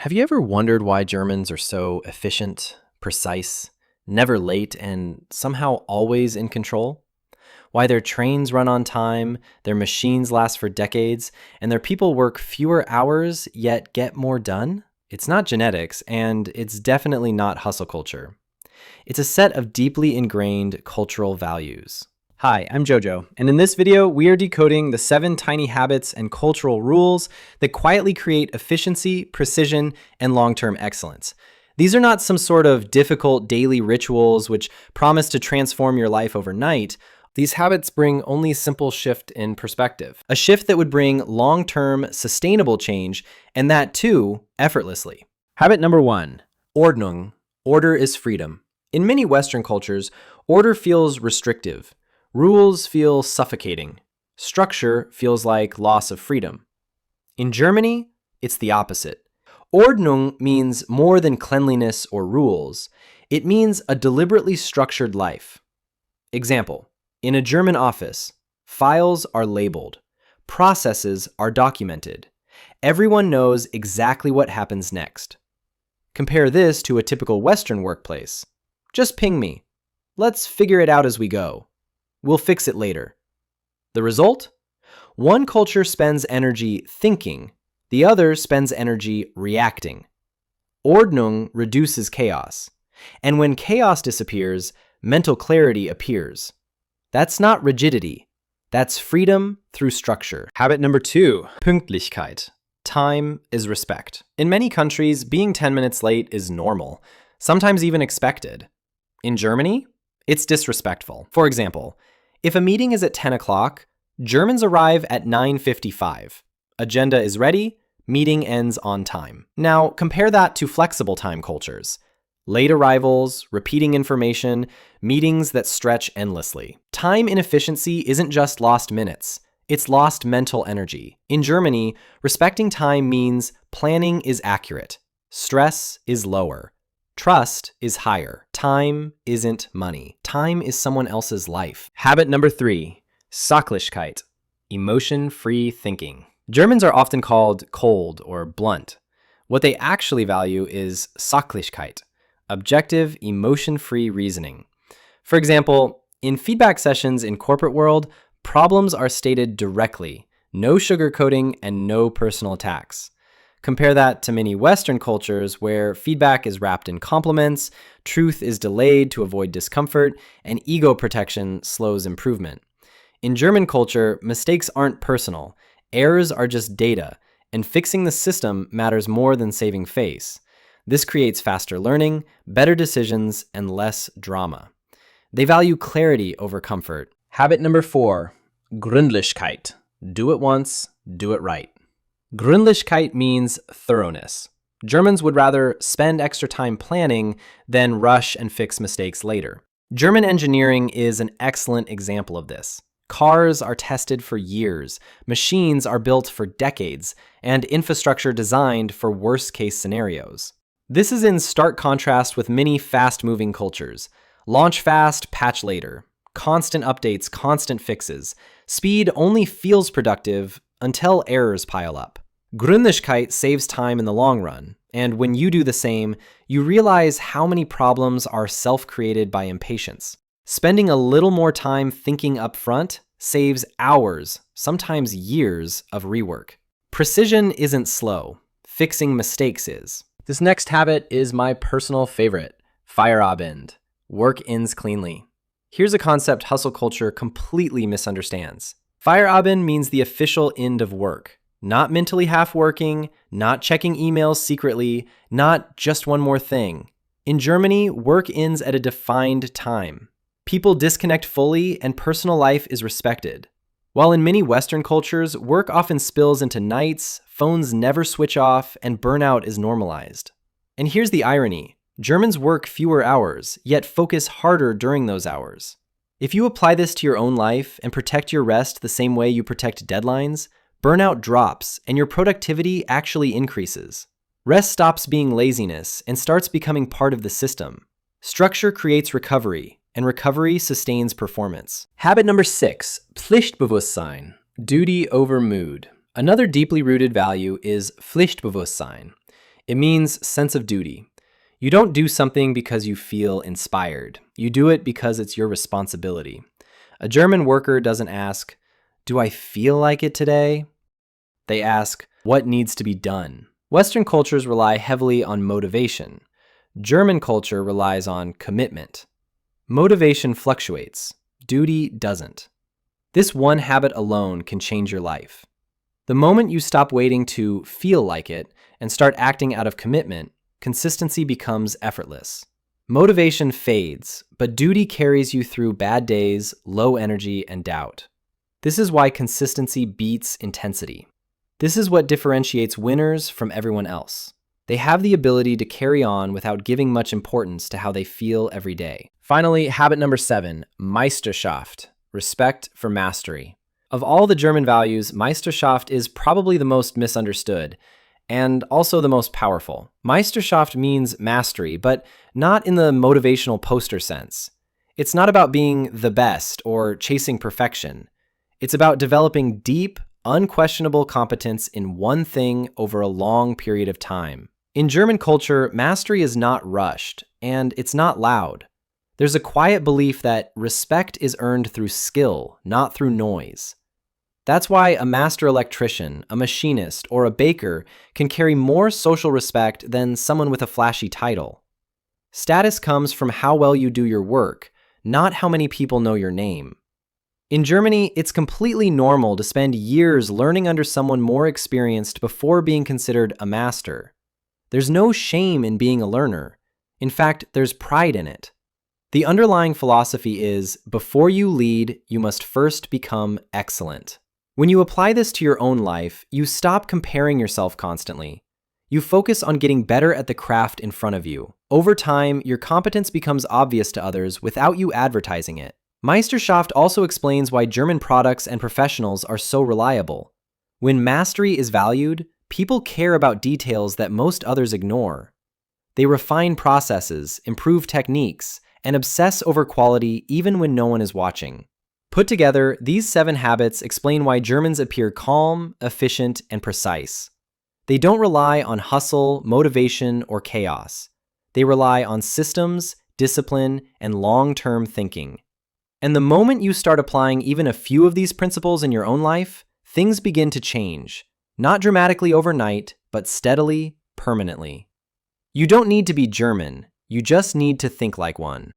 Have you ever wondered why Germans are so efficient, precise, never late, and somehow always in control? Why their trains run on time, their machines last for decades, and their people work fewer hours yet get more done? It's not genetics, and it's definitely not hustle culture. It's a set of deeply ingrained cultural values. Hi, I'm Jojo, and in this video, we are decoding the 7 tiny habits and cultural rules that quietly create efficiency, precision, and long-term excellence. These are not some sort of difficult daily rituals which promise to transform your life overnight. These habits bring only a simple shift in perspective, a shift that would bring long-term, sustainable change, and that too, effortlessly. Habit number 1, Ordnung. Order is freedom. In many Western cultures, order feels restrictive. Rules feel suffocating. Structure feels like loss of freedom. In Germany, it's the opposite. Ordnung means more than cleanliness or rules. It means a deliberately structured life. Example, in a German office, files are labeled. Processes are documented. Everyone knows exactly what happens next. Compare this to a typical Western workplace. Just ping me. Let's figure it out as we go. We'll fix it later. The result? One culture spends energy thinking, the other spends energy reacting. Ordnung reduces chaos, and when chaos disappears, mental clarity appears. That's not rigidity, that's freedom through structure. Habit number 2, Pünktlichkeit. Time is respect. In many countries, being 10 minutes late is normal, sometimes even expected. In Germany, it's disrespectful. For example, if a meeting is at 10 o'clock, Germans arrive at 9:55. Agenda is ready, meeting ends on time. Now, compare that to flexible time cultures. Late arrivals, repeating information, meetings that stretch endlessly. Time inefficiency isn't just lost minutes, it's lost mental energy. In Germany, respecting time means planning is accurate, stress is lower. Trust is higher. Time isn't money. Time is someone else's life. Habit number 3, Sachlichkeit, emotion-free thinking. Germans are often called cold or blunt. What they actually value is Sachlichkeit, objective, emotion-free reasoning. For example, in feedback sessions in corporate world, problems are stated directly, no sugarcoating and no personal attacks. Compare that to many Western cultures where feedback is wrapped in compliments, truth is delayed to avoid discomfort, and ego protection slows improvement. In German culture, mistakes aren't personal, errors are just data, and fixing the system matters more than saving face. This creates faster learning, better decisions, and less drama. They value clarity over comfort. Habit number 4, Gründlichkeit. Do it once, do it right. Gründlichkeit means thoroughness. Germans would rather spend extra time planning than rush and fix mistakes later. German engineering is an excellent example of this. Cars are tested for years, machines are built for decades, and infrastructure designed for worst-case scenarios. This is in stark contrast with many fast-moving cultures. Launch fast, patch later. Constant updates, constant fixes. Speed only feels productive until errors pile up. Gründlichkeit saves time in the long run, and when you do the same, you realize how many problems are self-created by impatience. Spending a little more time thinking up front saves hours, sometimes years, of rework. Precision isn't slow. Fixing mistakes is. This next habit is my personal favorite, Feierabend. Work ends cleanly. Here's a concept hustle culture completely misunderstands. Feierabend means the official end of work. Not mentally half-working, not checking emails secretly, not just one more thing. In Germany, work ends at a defined time. People disconnect fully and personal life is respected. While in many Western cultures, work often spills into nights, phones never switch off, and burnout is normalized. And here's the irony. Germans work fewer hours, yet focus harder during those hours. If you apply this to your own life and protect your rest the same way you protect deadlines, burnout drops and your productivity actually increases. Rest stops being laziness and starts becoming part of the system. Structure creates recovery, and recovery sustains performance. Habit number 6, Pflichtbewusstsein, duty over mood. Another deeply rooted value is Pflichtbewusstsein. It means sense of duty. You don't do something because you feel inspired. You do it because it's your responsibility. A German worker doesn't ask, "Do I feel like it today?" They ask, "What needs to be done?" Western cultures rely heavily on motivation. German culture relies on commitment. Motivation fluctuates. Duty doesn't. This one habit alone can change your life. The moment you stop waiting to feel like it and start acting out of commitment, consistency becomes effortless. Motivation fades, but duty carries you through bad days, low energy, and doubt. This is why consistency beats intensity. This is what differentiates winners from everyone else. They have the ability to carry on without giving much importance to how they feel every day. Finally, habit number 7, Meisterschaft, respect for mastery. Of all the German values, Meisterschaft is probably the most misunderstood and also the most powerful. Meisterschaft means mastery, but not in the motivational poster sense. It's not about being the best or chasing perfection. It's about developing deep, unquestionable competence in one thing over a long period of time. In German culture, mastery is not rushed, and it's not loud. There's a quiet belief that respect is earned through skill, not through noise. That's why a master electrician, a machinist, or a baker can carry more social respect than someone with a flashy title. Status comes from how well you do your work, not how many people know your name. In Germany, it's completely normal to spend years learning under someone more experienced before being considered a master. There's no shame in being a learner. In fact, there's pride in it. The underlying philosophy is, before you lead, you must first become excellent. When you apply this to your own life, you stop comparing yourself constantly. You focus on getting better at the craft in front of you. Over time, your competence becomes obvious to others without you advertising it. Meisterschaft also explains why German products and professionals are so reliable. When mastery is valued, people care about details that most others ignore. They refine processes, improve techniques, and obsess over quality even when no one is watching. Put together, these 7 habits explain why Germans appear calm, efficient, and precise. They don't rely on hustle, motivation, or chaos. They rely on systems, discipline, and long-term thinking. And the moment you start applying even a few of these principles in your own life, things begin to change. Not dramatically overnight, but steadily, permanently. You don't need to be German. You just need to think like one.